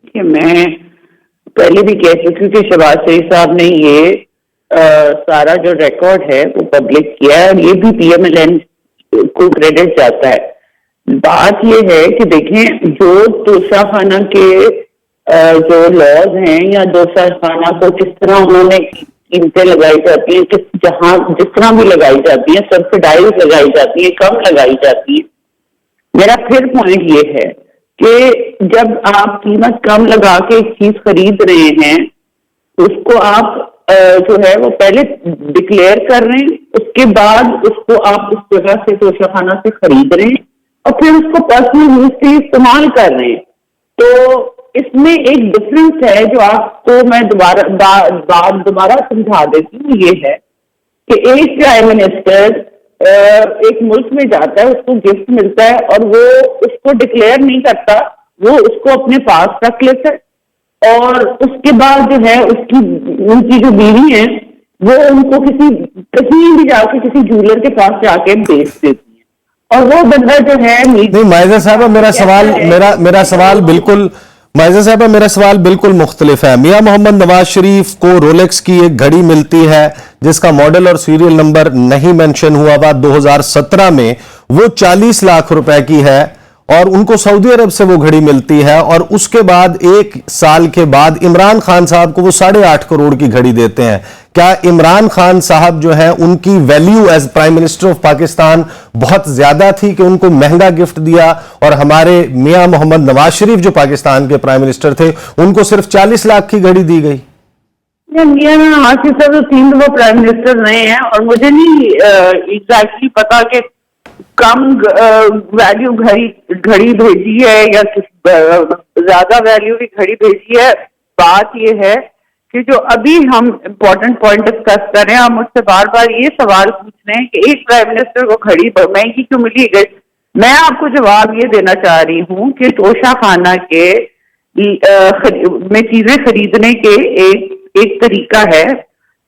कि मैं पहले भी कह चुकी हूँ कि शहबाज शरीफ साहब ने ये सारा जो रिकॉर्ड है वो पब्लिक किया है और ये भी पीएमएलएन को क्रेडिट जाता है। बात ये है कि देखें, जो तोशाखाना के जो लॉज हैं या तोशाखाना को किस तरह उन्होंने कीमतें लगाई जाती हैं, जहां जिस तरह भी लगाई जाती है, सब्सिडाइज लगाई जाती है, कम लगाई जाती है। मेरा फिर पॉइंट ये है कि जब आप कीमत कम लगा के एक चीज खरीद रहे हैं, उसको आप जो है वो पहले डिक्लेयर कर रहे हैं, उसके बाद उसको आप उस जगह से तोशाखाना से खरीद रहे हैं और फिर उसको पर्सनल यूज से इस्तेमाल कर रहे हैं। तो इसमें एक डिफरेंस है जो आपको मैं दोबारा समझा देती हूँ। ये है कि एक प्राइम मिनिस्टर एक मुल्क में जाता है, उसको गिफ्ट मिलता है और वो उसको डिक्लेयर नहीं करता, वो उसको अपने पास रख लेता है और उसके बाद जो है उनकी जो बीवी है वो उनको कहीं भी जाके किसी जूलर के पास जाके बेच देती है और वो बंदा जो है नहीं माइजा साहबा, मेरा सवाल बिल्कुल मुख्तलिफ है। मियां मोहम्मद नवाज शरीफ को रोलेक्स की एक घड़ी मिलती है जिसका मॉडल और सीरियल नंबर नहीं मेंशन हुआ हुआ 2017 में, वो 40 लाख रुपए की है और उनको सऊदी अरब से वो घड़ी मिलती है और उसके बाद एक साल के बाद इमरान खान साहब को वो 8.5 करोड़ की घड़ी देते हैं। क्या इमरान खान साहब जो है उनकी value as prime minister of Pakistan बहुत ज्यादा थी कि उनको महंगा गिफ्ट दिया और हमारे मियां मोहम्मद नवाज शरीफ जो पाकिस्तान के प्राइम मिनिस्टर थे उनको सिर्फ 40 लाख की घड़ी दी गई? मियां नवाज शरीफ साहब 3 दफा प्राइम मिनिस्टर रहे हैं और मुझे नहीं एग्जैक्टली पता कि कम वैल्यू घड़ी भेजी है या ज्यादा वैल्यू की घड़ी भेजी है। बात ये है कि जो अभी हम इम्पोर्टेंट पॉइंट डिस्कस कर रहे हैं, हम मुझसे बार बार ये सवाल पूछ रहे हैं कि एक प्राइम मिनिस्टर को घड़ी महंगी क्यों मिली गई। मैं आपको जवाब ये देना चाह रही हूँ कि तोशाखाना के में चीजें खरीदने के एक तरीका है,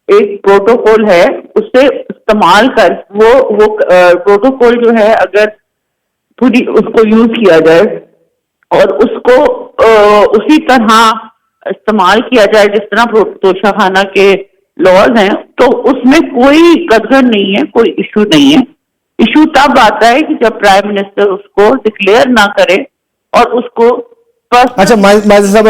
एक प्रोटोकॉल है, उससे इस्तेमाल कर वो प्रोटोकॉल जो है अगर पूरी उसको यूज किया जाए और उसको उसी तरह इस्तेमाल किया जाए जिस तरह तोशाखाना के लॉज हैं, तो उसमें कोई कदर नहीं है, कोई इशू नहीं है। इशू तब आता है कि जब प्राइम मिनिस्टर उसको डिक्लेयर ना करे और उसको अच्छा माइजा साहब